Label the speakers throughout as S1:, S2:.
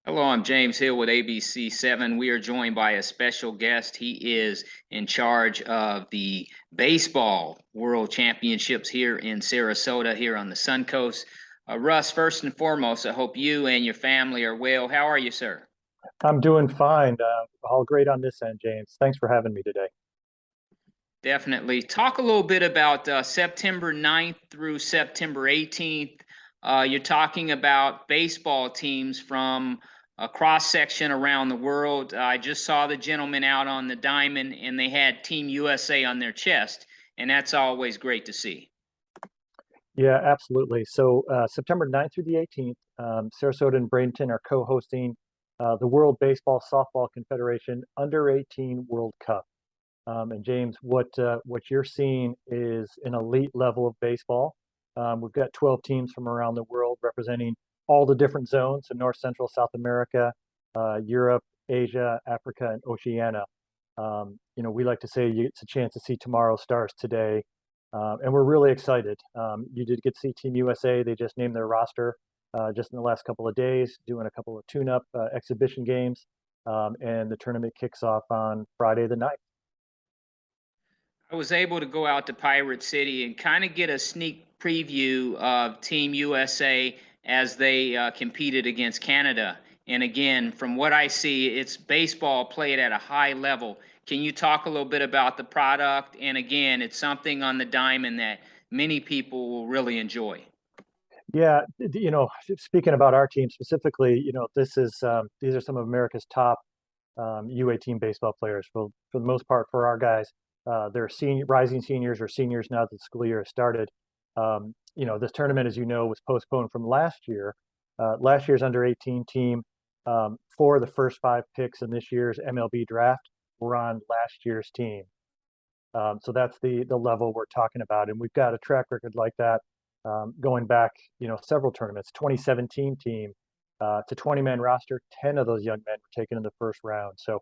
S1: Hello, I'm James Hill with ABC7. We are joined by a special guest. He is in charge of the baseball world championships here in Sarasota, here on the Sun Coast. Russ, first and foremost, I hope you and your family are well. How are you, sir?
S2: I'm doing fine. All great on this end, James. Thanks for having me today.
S1: Definitely. Talk a little bit about September 9th through September 18th. You're talking about baseball teams from a cross section around the world. I just saw the gentleman out on the diamond, and they had Team USA on their chest, and that's always great to see.
S2: Yeah, absolutely. So September 9th through the 18th, Sarasota and Bradenton are co-hosting the World Baseball Softball Confederation Under 18 World Cup. And James, what you're seeing is an elite level of baseball. We've got 12 teams from around the world representing all the different zones in North, Central, South America, Europe, Asia, Africa, and Oceania. We like to say it's a chance to see tomorrow's stars today, and we're really excited. You did get to see Team USA. They just named their roster just in the last couple of days, doing a couple of tune-up exhibition games, and the tournament kicks off on Friday the 9th.
S1: I was able to go out to Pirate City and kind of get a sneak preview of Team USA as they competed against Canada. And again, from what I see, it's baseball played at a high level. Can you talk a little bit about the product? And again, it's something on the diamond that many people will really enjoy.
S2: Yeah, speaking about our team specifically, these are some of America's top U18 baseball players. For the most part, for our guys, they're rising seniors or seniors now that the school year has started. This tournament, as you know, was postponed from last year. Last year's under 18 team, four of the first five picks in this year's MLB draft were on last year's team. So that's the level we're talking about, and we've got a track record like that going back, several tournaments. 2017 team, it's a 20-man roster. 10 of those young men were taken in the first round. So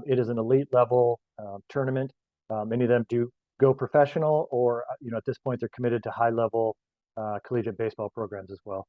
S2: it is an elite level tournament. Many of them do go professional, or at this point they're committed to high level collegiate baseball programs as well.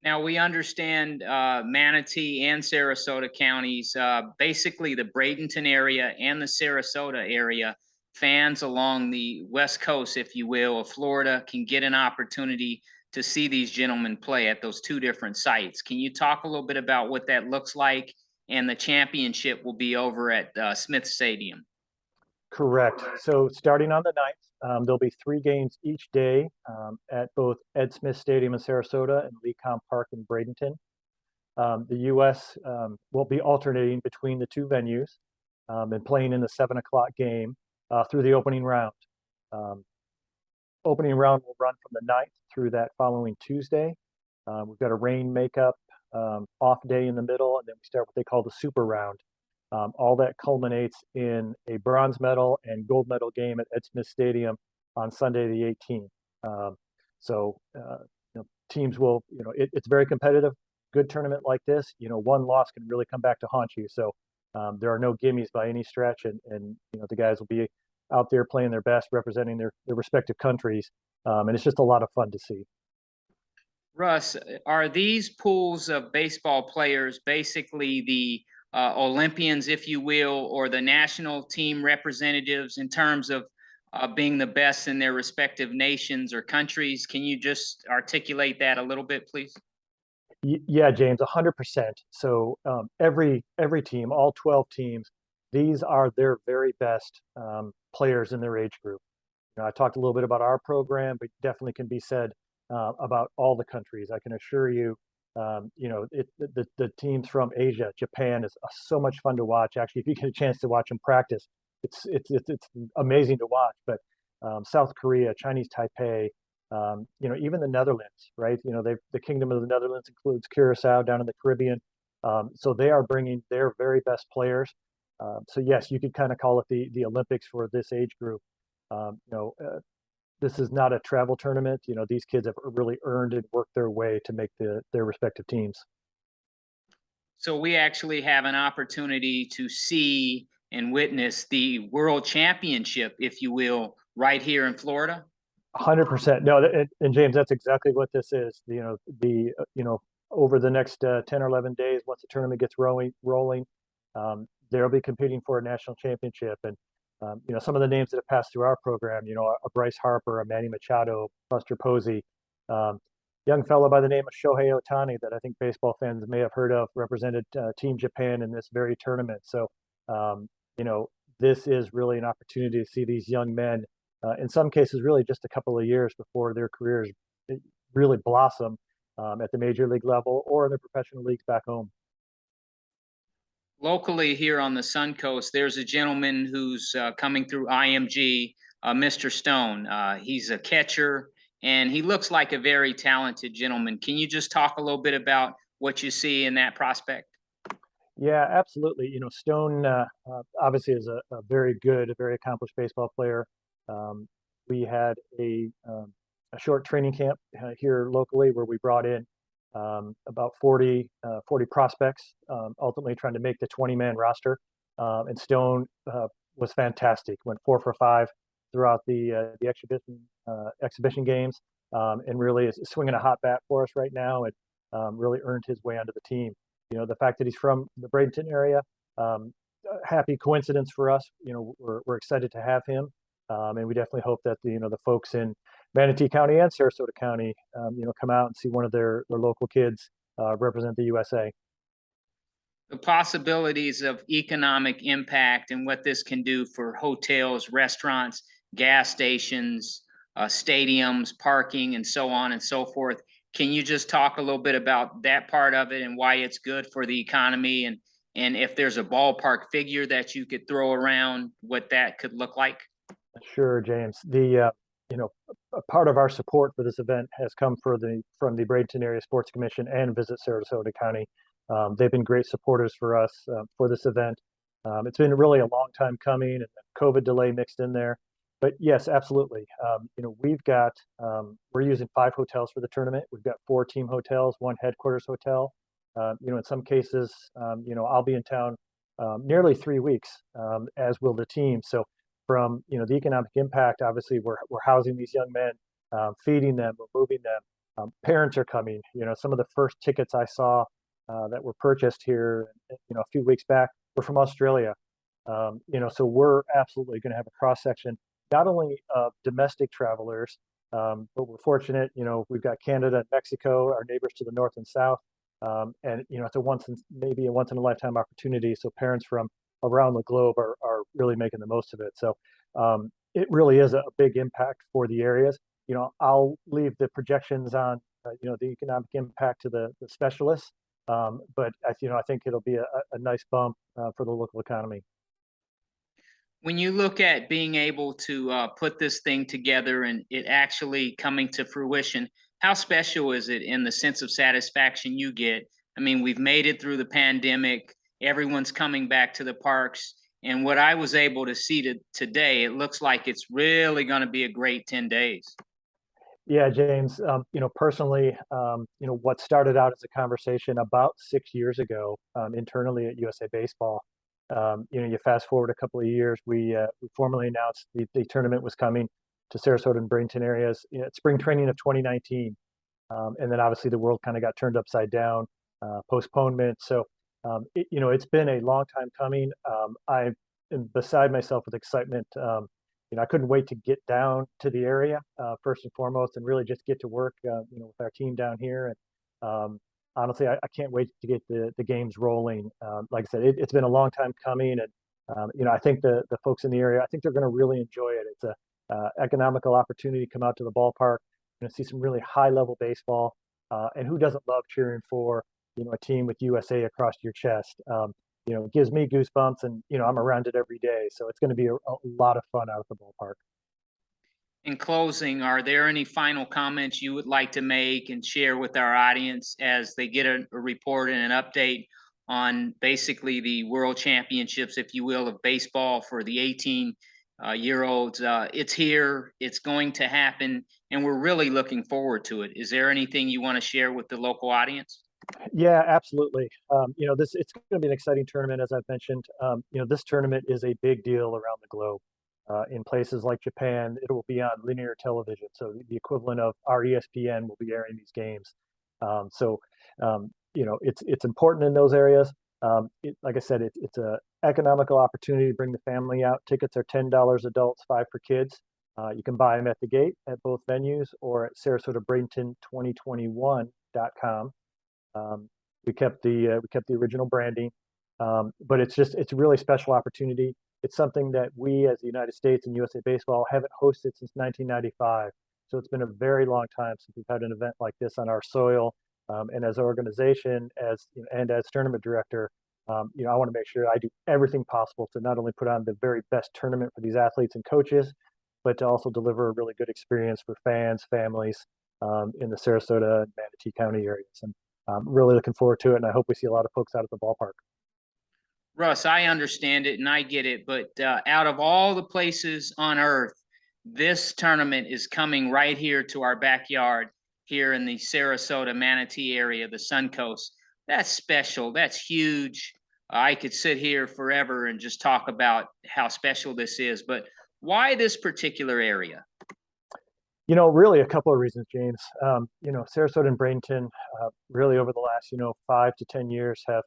S1: Now, we understand Manatee and Sarasota counties, basically the Bradenton area and the Sarasota area, fans along the West Coast, if you will, of Florida can get an opportunity to see these gentlemen play at those two different sites. Can you talk a little bit about what that looks like? And the championship will be over at Smith Stadium.
S2: Correct. So starting on the 9th, there'll be three games each day at both Ed Smith Stadium in Sarasota and Lecom Park in Bradenton. The U.S. Will be alternating between the two venues and playing in the 7 o'clock game through the opening round. Opening round will run from the 9th through that following Tuesday. We've got a rain makeup off day in the middle, and then we start what they call the super round. All that culminates in a bronze medal and gold medal game at Ed Smith Stadium on Sunday the 18th. Teams will, it's very competitive. Good tournament like this, one loss can really come back to haunt you. So there are no gimmies by any stretch, and the guys will be out there playing their best, representing their respective countries, and it's just a lot of fun to see.
S1: Russ, are these pools of baseball players basically the Olympians, if you will, or the national team representatives in terms of being the best in their respective nations or countries? Can you just articulate that a little bit, please?
S2: Yeah, James, 100%. So every team, all 12 teams, these are their very best players in their age group. I talked a little bit about our program, but definitely can be said about all the countries. I can assure you, the teams from Asia, Japan is so much fun to watch. Actually, if you get a chance to watch them practice, it's amazing to watch. But South Korea, Chinese Taipei, even the Netherlands, right? The Kingdom of the Netherlands includes Curacao down in the Caribbean. So they are bringing their very best players. So yes, you could kind of call it the Olympics for this age group. This is not a travel tournament. These kids have really earned and worked their way to make their respective teams.
S1: So we actually have an opportunity to see and witness the world championship, if you will, right here in Florida.
S2: 100%. No, and James, that's exactly what this is. over the next 10 or 11 days, once the tournament gets rolling, they'll be competing for a national championship. And some of the names that have passed through our program, a Bryce Harper, a Manny Machado, Buster Posey, um, young fellow by the name of Shohei Ohtani that I think baseball fans may have heard of, represented Team Japan in this very tournament. So, um, you know, this is really an opportunity to see these young men, in some cases, really just a couple of years before their careers really blossom at the major league level or in the professional leagues back home.
S1: Locally here on the Sun Coast, there's a gentleman who's coming through IMG, Mr. Stone. He's a catcher, and he looks like a very talented gentleman. Can you just talk a little bit about what you see in that prospect?
S2: Yeah, absolutely. Stone obviously is a very good, a very accomplished baseball player. Um, we had a short training camp here locally where we brought in about 40 prospects, ultimately trying to make the 20-man roster. And Stone was fantastic, went 4 for 5 throughout the exhibition games, and really is swinging a hot bat for us right now, and really earned his way onto the team. The fact that he's from the Bradenton area, happy coincidence for us. We're excited to have him, and we definitely hope that the folks in Manatee County and Sarasota County, come out and see one of their local kids represent the USA.
S1: The possibilities of economic impact and what this can do for hotels, restaurants, gas stations, stadiums, parking, and so on and so forth. Can you just talk a little bit about that part of it and why it's good for the economy, and if there's a ballpark figure that you could throw around what that could look like?
S2: Sure, James. A part of our support for this event has come from the Bradenton Area Sports Commission and Visit Sarasota County. They've been great supporters for us for this event. It's been really a long time coming, and the COVID delay mixed in there. But yes, absolutely. We're using 5 hotels for the tournament. We've got 4 team hotels, 1 headquarters hotel. In some cases, I'll be in town nearly 3 weeks, as will the team. So from the economic impact, obviously we're housing these young men, feeding them, we're moving them. Parents are coming. Some of the first tickets I saw that were purchased here, a few weeks back, were from Australia. So we're absolutely going to have a cross section, not only of domestic travelers, but we're fortunate. We've got Canada and Mexico, our neighbors to the north and south, and it's maybe a once in a lifetime opportunity. So parents from around the globe are really making the most of it. So it really is a big impact for the areas. I'll leave the projections on the economic impact to the specialists, but I think it'll be a nice bump for the local economy.
S1: When you look at being able to put this thing together and it actually coming to fruition, how special is it in the sense of satisfaction you get? I mean, we've made it through the pandemic, everyone's coming back to the parks. And what I was able to see today, it looks like it's really going to be a great 10 days.
S2: Yeah, James. Personally, what started out as a conversation about 6 years ago internally at USA Baseball. You fast forward a couple of years, we formally announced the tournament was coming to Sarasota and Bradenton areas at spring training of 2019, and then obviously the world kind of got turned upside down, postponement. So it's been a long time coming. I am beside myself with excitement. I couldn't wait to get down to the area first and foremost, and really just get to work, with our team down here. And honestly, I can't wait to get the games rolling. Like I said, it's been a long time coming, and I think the folks in the area, I think they're going to really enjoy it. It's a economical opportunity to come out to the ballpark, see some really high level baseball, and who doesn't love cheering for a team with USA across your chest? It gives me goosebumps, and I'm around it every day, so it's going to be a lot of fun out at the ballpark.
S1: In closing, are there any final comments you would like to make and share with our audience as they get a report and an update on basically the world championships, if you will, of baseball for the 18-year-olds? It's here, it's going to happen, and we're really looking forward to it. Is there anything you want to share with the local audience?
S2: Yeah, absolutely. It's going to be an exciting tournament, as I've mentioned. This tournament is a big deal around the globe. In places like Japan, it will be on linear television, so the equivalent of our ESPN will be airing these games. So It's important in those areas. Like I said, it's a economical opportunity to bring the family out. Tickets are $10 adults, 5 for kids. You can buy them at the gate at both venues or at SarasotaBradenton2021.com. We kept the original branding, but it's a really special opportunity. It's something that we as the United States and USA Baseball haven't hosted since 1995. So it's been a very long time since we've had an event like this on our soil. And as an organization, and as tournament director, I want to make sure I do everything possible to not only put on the very best tournament for these athletes and coaches, but to also deliver a really good experience for fans, families in the Sarasota and Manatee County areas. And I'm really looking forward to it, and I hope we see a lot of folks out at the ballpark.
S1: Russ, I understand it and I get it, but out of all the places on earth, this tournament is coming right here to our backyard here in the Sarasota Manatee area, the Suncoast. That's special. That's huge. I could sit here forever and just talk about how special this is, but why this particular area?
S2: Really a couple of reasons, James. Sarasota and Bradenton, really over the last, 5 to 10 years have,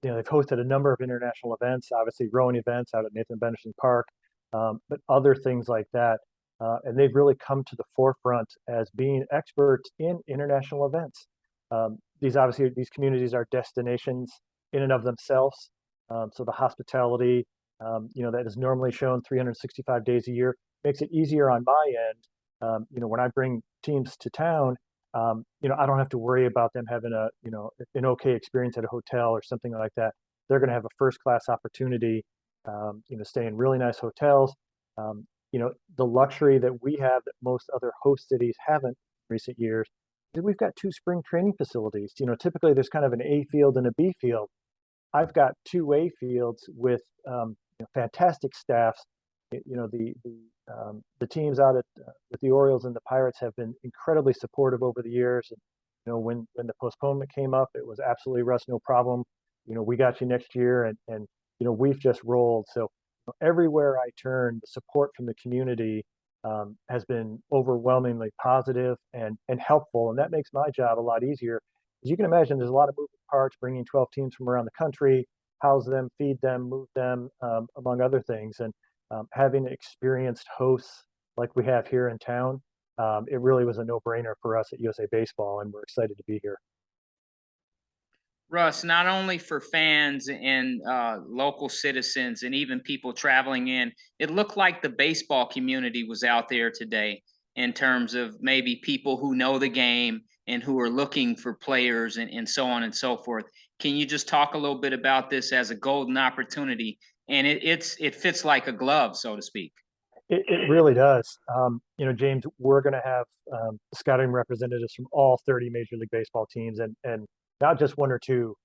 S2: they've hosted a number of international events, obviously rowing events out at Nathan Benderson Park, but other things like that. And they've really come to the forefront as being experts in international events. These communities are destinations in and of themselves. So the hospitality, that is normally shown 365 days a year makes it easier on my end. When I bring teams to town, I don't have to worry about them having an okay experience at a hotel or something like that. They're going to have a first-class opportunity, stay in really nice hotels. The luxury that we have that most other host cities haven't in recent years is we've got 2 spring training facilities. Typically there's kind of an A field and a B field. I've got 2 A fields with fantastic staffs. The teams out at with the Orioles and the Pirates have been incredibly supportive over the years. And, when the postponement came up, it was absolutely, Russ, no problem. We got you next year, and we've just rolled. So everywhere I turn, the support from the community has been overwhelmingly positive and helpful, and that makes my job a lot easier. As you can imagine, there's a lot of moving parts, bringing 12 teams from around the country, house them, feed them, move them, among other things. And having experienced hosts like we have here in town, it really was a no-brainer for us at USA Baseball, and we're excited to be here.
S1: Russ, not only for fans and local citizens and even people traveling in, it looked like the baseball community was out there today in terms of maybe people who know the game and who are looking for players and so on and so forth. Can you just talk a little bit about this as a golden opportunity? And it fits like a glove, so to speak.
S2: It really does. James, we're going to have scouting representatives from all 30 Major League Baseball teams, and not just 1 or 2.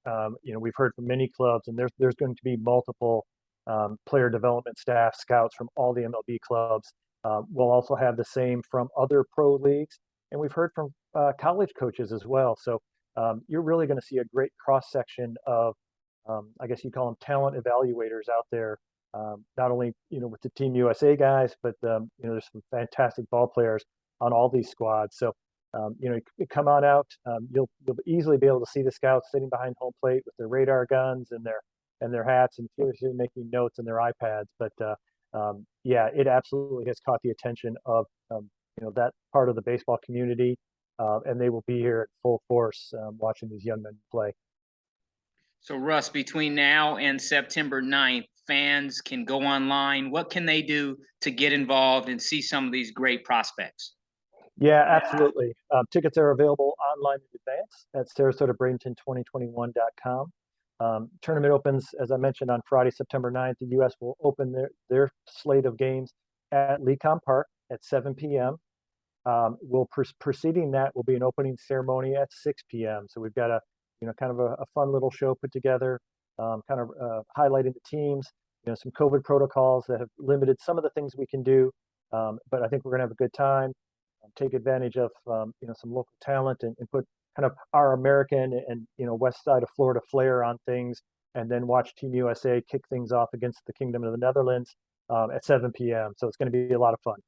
S2: We've heard from many clubs, and there's going to be multiple player development staff, scouts from all the MLB clubs. We'll also have the same from other pro leagues, and we've heard from college coaches as well. So you're really going to see a great cross section of, I guess you call them talent evaluators out there. Not only with the Team USA guys, but there's some fantastic ball players on all these squads. So you come on out, you'll easily be able to see the scouts sitting behind home plate with their radar guns and their hats and seriously making notes in their iPads. But yeah, it absolutely has caught the attention of that part of the baseball community, and they will be here at full force watching these young men play.
S1: So, Russ, between now and September 9th, fans can go online. What can they do to get involved and see some of these great prospects?
S2: Yeah, absolutely. Tickets are available online in advance at SarasotaBradenton2021.com. Tournament opens, as I mentioned, on Friday, September 9th. The U.S. will open their slate of games at Lecom Park at 7 p.m. Preceding that will be an opening ceremony at 6 p.m. So we've got kind of a fun little show put together, highlighting the teams, some COVID protocols that have limited some of the things we can do. But I think we're going to have a good time, take advantage of, some local talent and put kind of our American and, west side of Florida flair on things, and then watch Team USA kick things off against the Kingdom of the Netherlands at 7 p.m. So it's going to be a lot of fun.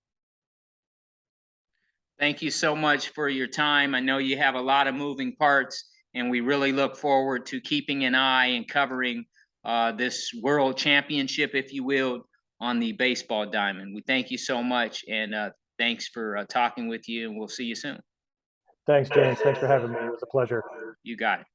S1: Thank you so much for your time. I know you have a lot of moving parts and we really look forward to keeping an eye and covering this world championship, if you will, on the baseball diamond. We thank you so much, and thanks for talking with you, and we'll see you soon.
S2: Thanks, James. Thanks for having me. It was a pleasure.
S1: You got it.